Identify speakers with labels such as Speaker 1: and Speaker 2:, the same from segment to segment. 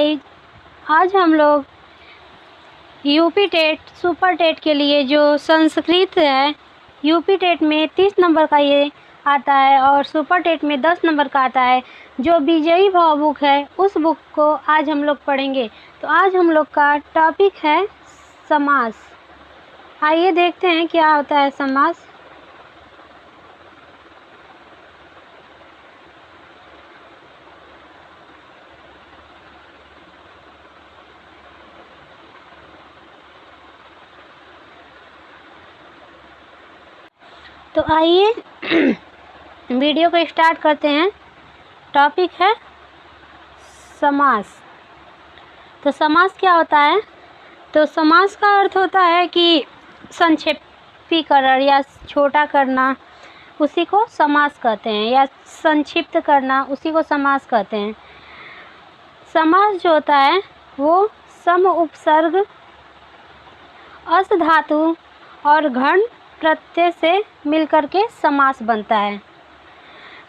Speaker 1: Guys, आज हम लोग यूपी टेट सुपर टेट के लिए जो संस्कृत है, यूपी टेट में 30 नंबर का ये आता है और सुपर टेट में 10 नंबर का आता है। जो विजयी भाव बुक है उस बुक को आज हम लोग पढ़ेंगे। तो आज हम लोग का टॉपिक है समास। आइए देखते हैं क्या होता है समास। तो आइए वीडियो को स्टार्ट करते हैं। टॉपिक है समास। तो समास क्या होता है? तो समास का अर्थ होता है कि संक्षेपीकरण या छोटा करना, उसी को समास कहते हैं, या संक्षिप्त करना, उसी को समास कहते हैं। समास जो होता है वो सम उपसर्ग, अस धातु और घन प्रत्यय से मिलकर के समास बनता है।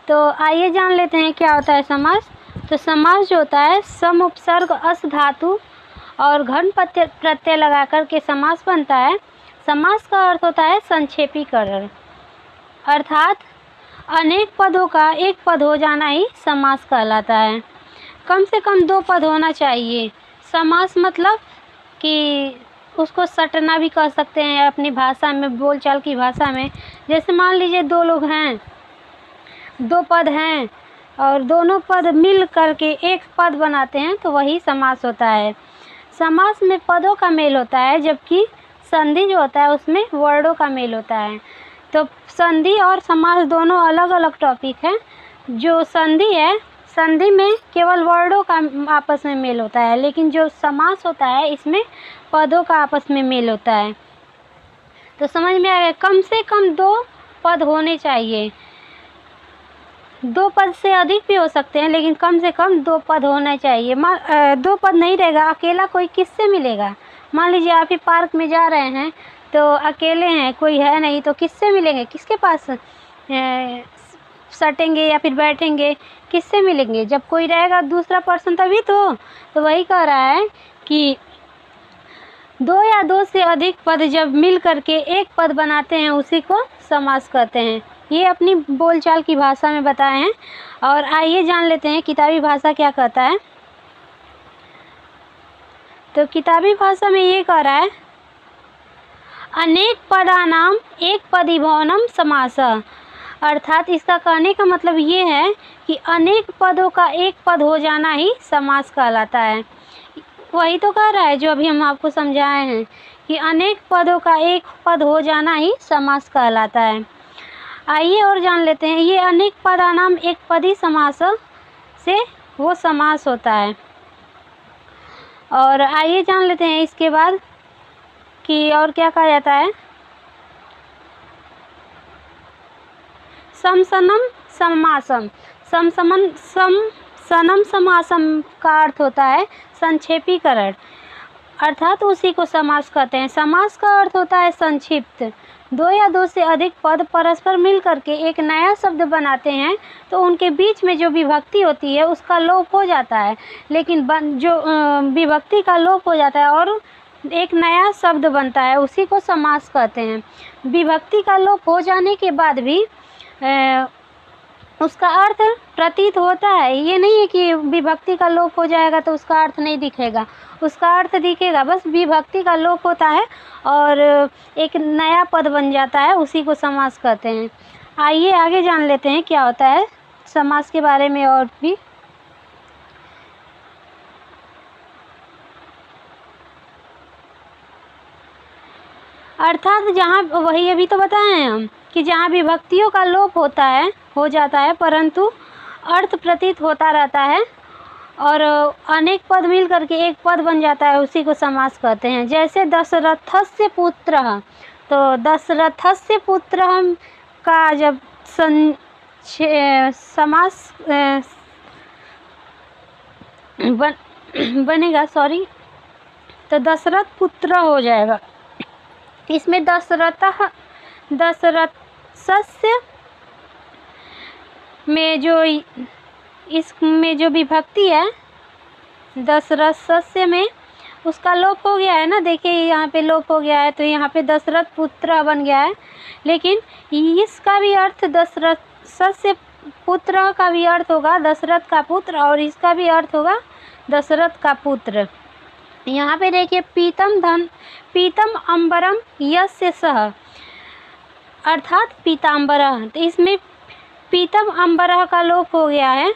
Speaker 1: तो आइए जान लेते हैं क्या होता है समास। तो समास जो होता है सम उपसर्ग, अस धातु और घन प्रत्यय लगा कर के समास बनता है। समास का अर्थ होता है संक्षेपीकरण, अर्थात अनेक पदों का एक पद हो जाना ही समास कहलाता है। कम से कम 2 पद होना चाहिए। समास मतलब कि उसको सटना भी कह सकते हैं अपनी भाषा में, बोलचाल की भाषा में। जैसे मान लीजिए 2 लोग हैं, 2 पद हैं और दोनों पद मिल करके एक पद बनाते हैं, तो वही समास होता है। समास में पदों का मेल होता है, जबकि संधि जो होता है उसमें वर्डों का मेल होता है। तो संधि और समास दोनों अलग अलग टॉपिक हैं। जो संधि है, संधि में केवल वर्डों का आपस में मेल होता है, लेकिन जो समास होता है इसमें पदों का आपस में मेल होता है। तो समझ में आ गया, कम से कम 2 पद होने चाहिए। 2 पद से अधिक भी हो सकते हैं, लेकिन कम से कम 2 पद होना चाहिए। 2 पद नहीं रहेगा, अकेला कोई किससे मिलेगा? मान लीजिए आप ही पार्क में जा रहे हैं तो अकेले हैं, कोई है नहीं, तो किससे मिलेंगे? किसके पास सटेंगे या फिर बैठेंगे? किससे मिलेंगे? जब कोई रहेगा दूसरा पर्सन तभी तो वही कह रहा है कि 2 या 2 से अधिक पद जब मिल करके एक पद बनाते हैं उसी को समास कहते हैं। ये अपनी बोलचाल की भाषा में बताए हैं। और आइए जान लेते हैं किताबी भाषा क्या कहता है। तो किताबी भाषा में ये कह रहा है, अनेक पदानाम एक पदी भवनम समासः। अर्थात इसका कहने का मतलब ये है कि अनेक पदों का एक पद हो जाना ही समास कहलाता है। वही तो कह रहा है जो अभी हम आपको समझाए हैं कि अनेक पदों का एक पद हो जाना ही समास कहलाता है। आइए और जान लेते हैं, ये अनेक पदानाम एक पदी समास से वो समास होता है। और आइए जान लेते हैं इसके बाद कि और क्या कहा जाता है। समसनम समासम। समसनम समासम का अर्थ होता है संक्षेपीकरण, अर्थात उसी को समास कहते हैं। समास का अर्थ होता है संक्षिप्त। 2 या 2 से अधिक पद परस्पर मिल करके एक नया शब्द बनाते हैं, तो उनके बीच में जो विभक्ति होती है उसका लोप हो जाता है। लेकिन जो विभक्ति का लोप हो जाता है और एक नया शब्द बनता है, उसी को समास कहते हैं। विभक्ति का लोप हो जाने के बाद भी उसका अर्थ प्रतीत होता है। ये नहीं है कि विभक्ति का लोप हो जाएगा तो उसका अर्थ नहीं दिखेगा, उसका अर्थ दिखेगा। बस विभक्ति का लोप होता है और एक नया पद बन जाता है, उसी को समास कहते हैं। आइए आगे जान लेते हैं क्या होता है समास के बारे में और भी। अर्थात जहाँ, वही अभी तो बताए हैं हम कि जहाँ विभक्तियों का लोप होता है, हो जाता है, परंतु अर्थ प्रतीत होता रहता है और अनेक पद मिल करके एक पद बन जाता है, उसी को समास कहते हैं। जैसे दशरथस्य पुत्रः, तो दशरथस्य पुत्रः का जब समास बनेगा, तो दशरथ पुत्र हो जाएगा। इसमें दशरथस्य में जो इसमें जो विभक्ति है दशरथ सस्य में उसका लोप हो गया है ना, देखिए यहाँ पे लोप हो गया है, तो यहाँ पे दशरथ पुत्र बन गया है। लेकिन इसका भी अर्थ दशरथ सस्य पुत्र का भी अर्थ होगा दशरथ का पुत्र, और इसका भी अर्थ होगा दशरथ का पुत्र। यहाँ पे देखिए पीतम अंबरम यस्य सह, अर्थात पीताम्बरः, तो इसमें पीतम अंबरः का लोप हो गया है,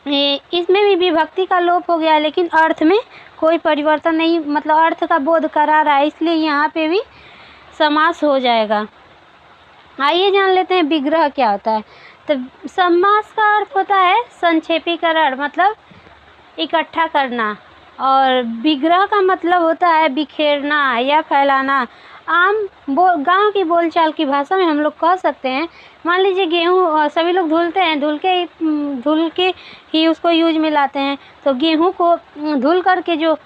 Speaker 1: इसमें भी विभक्ति का लोप हो गया है, लेकिन अर्थ में कोई परिवर्तन नहीं, मतलब अर्थ का बोध करा रहा है, इसलिए यहाँ पे भी समास हो जाएगा। आइए जान लेते हैं विग्रह क्या होता है। तो समास का अर्थ होता है संक्षेपीकरण, मतलब इकट्ठा करना, और विग्रह का मतलब होता है बिखेरना या फैलाना। आम गांव की बोलचाल की भाषा में हम लोग कह सकते हैं, मान लीजिए गेहूँ सभी लोग धुलते हैं, धुल के ही उसको यूज में लाते हैं, तो गेहूँ को धुल करके जो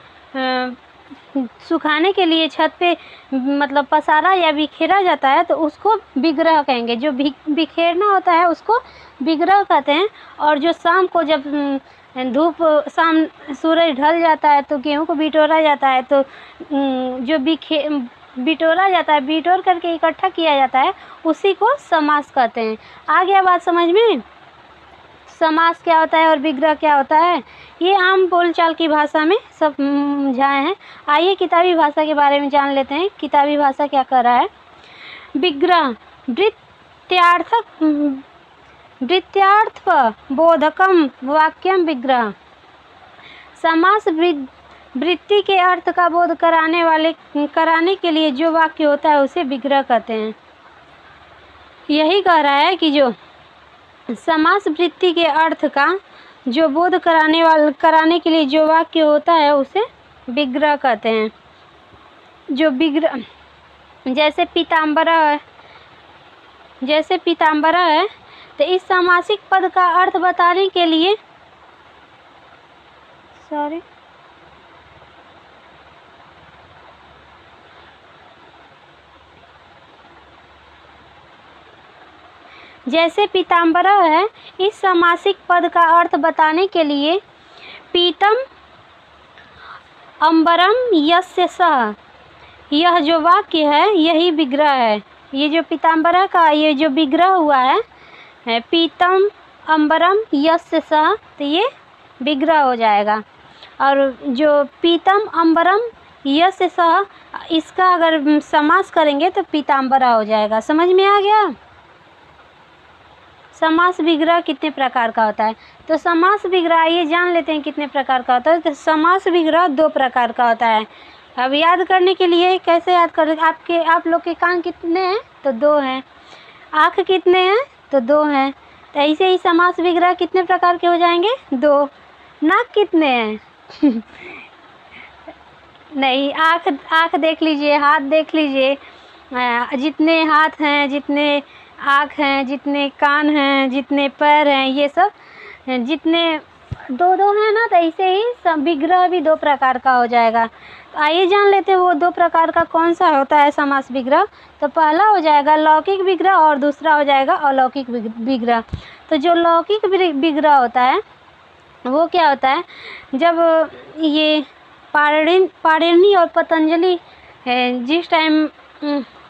Speaker 1: सुखाने के लिए छत पे मतलब पसारा या बिखेरा जाता है, तो उसको विग्रह कहेंगे। जो बिखेरना होता है उसको विग्रह कहते हैं। और जो शाम को जब शाम सूरज ढल जाता है तो गेहूँ को बिटोरा जाता है, तो जो बिटोरा जाता है, बिटोर करके इकट्ठा किया जाता है, उसी को समास कहते हैं। आ गया बात समझ में? समास क्या होता है और विग्रह क्या होता है, ये आम बोलचाल की भाषा में सब समझाए हैं। आइए किताबी भाषा के बारे में जान लेते हैं, किताबी भाषा क्या कर रहा है। विग्रह वृत्त्यार्थ बोधकम वाक्यम विग्रह, समास वृत्ति के अर्थ का बोध कराने के लिए जो वाक्य होता है उसे विग्रह कहते हैं। यही कह रहा है कि जो समास वृत्ति के अर्थ का जो बोध कराने के लिए जो वाक्य होता है उसे विग्रह कहते हैं। जो विग्रह जैसे पीताम्बरा है, तो इस सामासिक पद का अर्थ बताने के लिए जैसे पीताम्बरा है, इस सामासिक पद का अर्थ बताने के लिए पीतम अंबरम यस्य सह, यह जो वाक्य है यही विग्रह है। ये जो पीताम्बरा का ये जो विग्रह हुआ है पीतम अंबरम यस्य सह, तो ये विग्रह हो जाएगा। और जो पीतम अंबरम यस्य सह, इसका अगर समास करेंगे तो पीताम्बरा हो जाएगा। समझ में आ गया? समास विग्रह कितने प्रकार का होता है, तो समास विग्रह ये जान लेते हैं कितने प्रकार का होता है। तो समास विग्रह 2 प्रकार का होता है। अब याद करने के लिए कैसे याद कर, आप लोग के कान कितने हैं, तो 2 हैं। आँख कितने हैं, तो 2 हैं। तो ऐसे ही समास विग्रह कितने प्रकार के हो जाएंगे, 2। नाक कितने हैं नहीं, आँख देख लीजिए, हाथ देख लीजिए, जितने हाथ हैं, जितने आँख हैं, जितने कान हैं, जितने पैर हैं, ये सब जितने 2-2 हैं ना, तो ऐसे ही सब विग्रह भी 2 प्रकार का हो जाएगा। तो आइए जान लेते हैं वो 2 प्रकार का कौन सा होता है समास विग्रह। तो पहला हो जाएगा लौकिक विग्रह और दूसरा हो जाएगा अलौकिक विग्रह। तो जो लौकिक विग्रह होता है वो क्या होता है, जब ये पाणिनि और पतंजलि जिस टाइम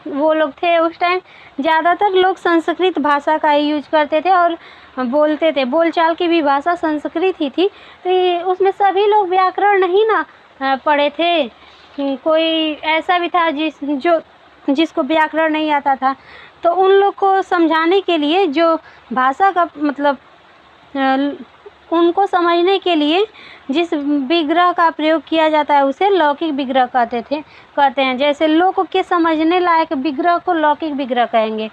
Speaker 1: वो लोग थे, उस टाइम ज़्यादातर लोग संस्कृत भाषा का ही यूज करते थे और बोलते थे। बोलचाल की भी भाषा संस्कृत ही थी। तो ये उसमें सभी लोग व्याकरण नहीं ना पढ़े थे, कोई ऐसा भी था जिसको व्याकरण नहीं आता था। तो उन लोग को समझाने के लिए जो भाषा का मतलब उनको समझने के लिए जिस विग्रह का प्रयोग किया जाता है उसे लौकिक विग्रह कहते हैं। जैसे लोक के समझने लायक विग्रह को लौकिक विग्रह कहेंगे।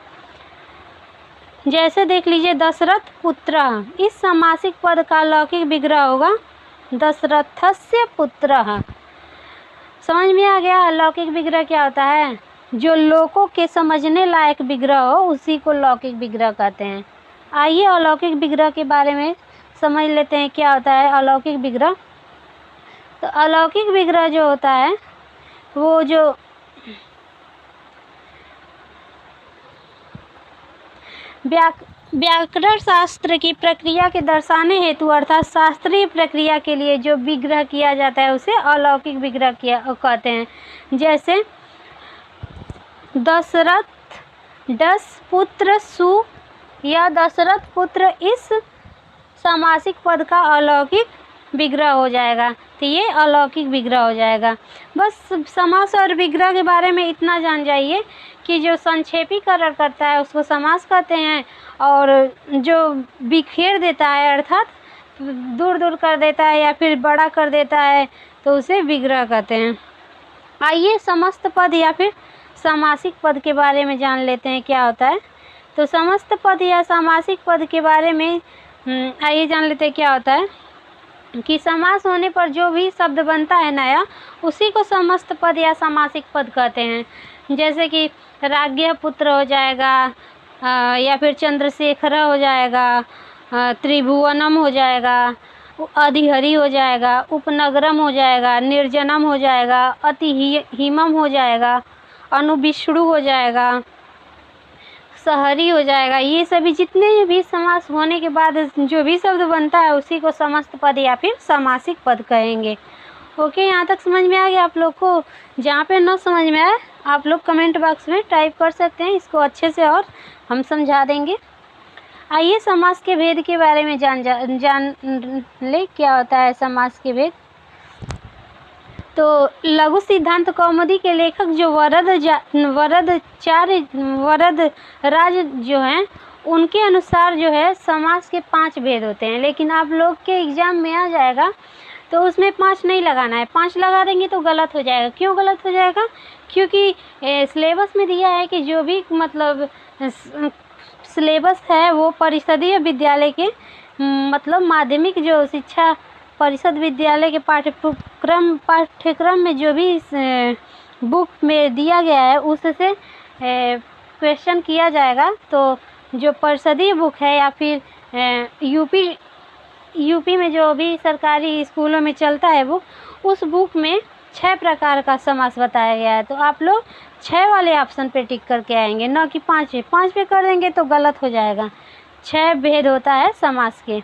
Speaker 1: जैसे देख लीजिए दशरथ पुत्र, इस सामासिक पद का लौकिक विग्रह होगा दशरथस्य पुत्रः। समझ में आ गया लौकिक विग्रह क्या होता है, जो लोकों के समझने लायक विग्रह हो उसी को लौकिक विग्रह कहते हैं। आइए अलौकिक विग्रह के बारे में समझ लेते हैं क्या होता है अलौकिक विग्रह। तो अलौकिक विग्रह जो होता है वो जो व्याकरण शास्त्र की प्रक्रिया के दर्शाने हेतु अर्थात शास्त्रीय प्रक्रिया के लिए जो विग्रह किया जाता है उसे अलौकिक विग्रह किया कहते हैं। जैसे दशरथ दस पुत्र सु या दशरथ पुत्र इस समासिक पद का अलौकिक विग्रह हो जाएगा। तो ये अलौकिक विग्रह हो जाएगा। बस समास और विग्रह के बारे में इतना जान जाइए कि जो संक्षेपीकरण करता है उसको समास कहते हैं, और जो बिखेर देता है अर्थात दूर दूर कर देता है या फिर बड़ा कर देता है तो उसे विग्रह कहते हैं। आइए समस्त पद या फिर समासिक पद के बारे में जान लेते हैं क्या होता है। तो समस्त पद या समासिक पद के बारे में आइए जान लेते हैं क्या होता है कि समास होने पर जो भी शब्द बनता है नया उसी को समस्त पद या समासिक पद कहते हैं। जैसे कि राज्ञ पुत्र हो जाएगा, या फिर चंद्रशेखर हो जाएगा, त्रिभुवनम हो जाएगा, अधिहरि हो जाएगा, उपनगरम हो जाएगा, निर्जनम हो जाएगा, अति हिमम हो जाएगा, अनुविष्णु हो जाएगा, सहरी हो जाएगा। ये सभी जितने भी समास होने के बाद जो भी शब्द बनता है उसी को समस्त पद या फिर समासिक पद कहेंगे। ओके, यहाँ तक समझ में आ गया आप लोग को? जहाँ पे न समझ में आए आप लोग कमेंट बॉक्स में टाइप कर सकते हैं, इसको अच्छे से और हम समझा देंगे। आइए समास के भेद के बारे में जान ले क्या होता है समास के भेद। तो लघु सिद्धांत कौमुदी के लेखक जो वरदराज जो हैं उनके अनुसार जो है समास के 5 भेद होते हैं, लेकिन आप लोग के एग्जाम में आ जाएगा तो उसमें 5 नहीं लगाना है। 5 लगा देंगे तो गलत हो जाएगा। क्यों गलत हो जाएगा? क्योंकि सिलेबस में दिया है कि जो भी मतलब सिलेबस है वो परिषदीय विद्यालय के मतलब माध्यमिक जो शिक्षा परिषद विद्यालय के पाठ्यक्रम में जो भी बुक में दिया गया है उससे क्वेश्चन किया जाएगा। तो जो परिषदीय बुक है या फिर यूपी में जो भी सरकारी स्कूलों में चलता है बुक, उस बुक में 6 प्रकार का समास बताया गया है। तो आप लोग 6 वाले ऑप्शन पे टिक करके आएंगे, न कि 5 पे कर देंगे तो गलत हो जाएगा। 6 भेद होता है समास के,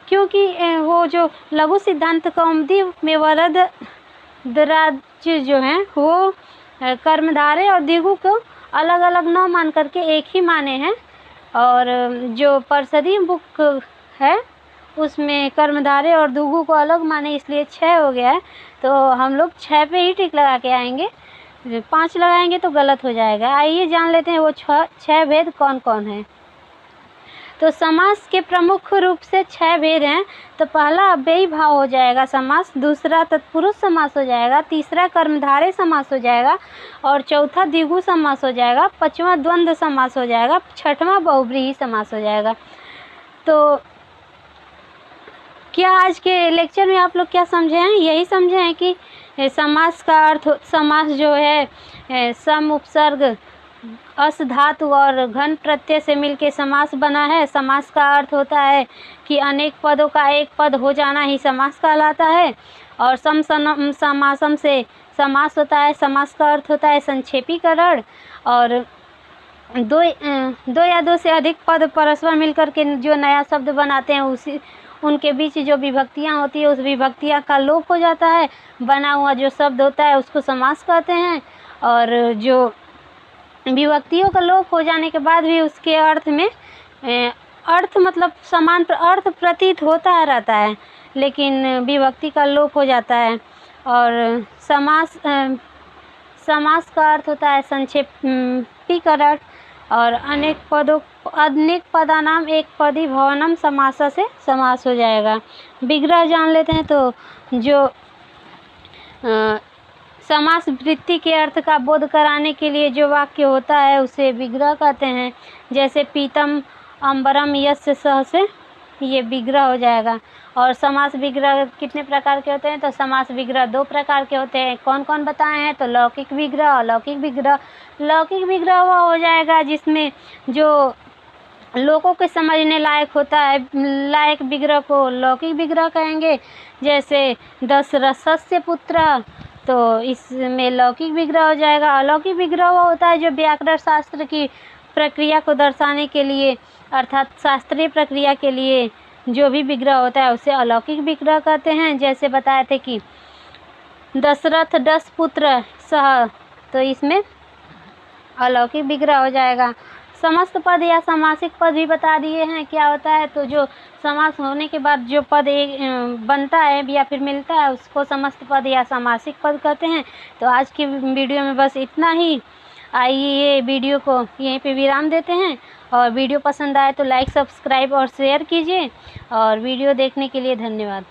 Speaker 1: क्योंकि वो जो लघु सिद्धांत कौमुदी में वरदराज जो हैं वो कर्मधारय और द्विगु को अलग अलग न मान करके एक ही माने हैं, और जो परिषदीय बुक है उसमें कर्मधारय और द्विगु को अलग माने, इसलिए 6 हो गया है। तो हम लोग 6 पे ही टिक लगा के आएंगे, 5 लगाएंगे तो गलत हो जाएगा। आइए जान लेते हैं वो 6 भेद कौन कौन है। तो समास के प्रमुख रूप से 6 भेद हैं। तो पहला अव्ययी भाव हो जाएगा समास, दूसरा तत्पुरुष समास हो जाएगा, तीसरा कर्मधारय समास हो जाएगा, और चौथा द्विगु समास हो जाएगा, 5वां द्वंद्व समास हो जाएगा, 6वां बहुव्रीहि समास हो जाएगा। तो क्या आज के लेक्चर में आप लोग क्या समझे हैं? यही समझे हैं कि समास का अर्थ, समास जो है सम उपसर्ग अस धातु और घन प्रत्यय से मिलके समास बना है। समास का अर्थ होता है कि अनेक पदों का एक पद हो जाना ही समास कहलाता है, और समासम से समास होता है। समास का अर्थ होता है संक्षेपीकरण, और दो या दो से अधिक पद परस्पर मिलकर के जो नया शब्द बनाते हैं उनके बीच जो विभक्तियाँ होती है उस विभक्तियाँ का लोप हो जाता है, बना हुआ जो शब्द होता है उसको समास कहते हैं। और जो विभक्तियों का लोप हो जाने के बाद भी उसके अर्थ में अर्थ मतलब समान अर्थ प्रतीत होता रहता है, लेकिन विभक्ति का लोप हो जाता है। और समास का अर्थ होता है संक्षेपीकरण, और अनेक पदानाम एक पदी भवनम समासा से समास हो जाएगा। विग्रह जान लेते हैं। तो जो समास वृत्ति के अर्थ का बोध कराने के लिए जो वाक्य होता है उसे विग्रह कहते हैं। जैसे पीतम अंबरम यस्य सह से ये विग्रह हो जाएगा। और समास विग्रह कितने प्रकार के होते हैं? तो समास विग्रह 2 प्रकार के होते हैं। कौन कौन बताए हैं? तो लौकिक विग्रह, अलौकिक विग्रह। लौकिक विग्रह वह हो जाएगा जिसमें जो लोगों के समझने लायक होता है, लायक विग्रह को लौकिक विग्रह कहेंगे। जैसे दशरथस्य पुत्र, तो इसमें लौकिक विग्रह हो जाएगा। अलौकिक विग्रह वो होता है जो व्याकरण शास्त्र की प्रक्रिया को दर्शाने के लिए अर्थात शास्त्रीय प्रक्रिया के लिए जो भी विग्रह होता है उसे अलौकिक विग्रह कहते हैं। जैसे बताए थे कि दशरथ 10 पुत्र सह, तो इसमें अलौकिक विग्रह हो जाएगा। समस्त पद या समासिक पद भी बता दिए हैं क्या होता है। तो जो समास होने के बाद जो पद एक बनता है या फिर मिलता है उसको समस्त पद या समासिक पद कहते हैं। तो आज की वीडियो में बस इतना ही। आइए वीडियो को यहीं पे विराम देते हैं, और वीडियो पसंद आए तो लाइक, सब्सक्राइब और शेयर कीजिए, और वीडियो देखने के लिए धन्यवाद।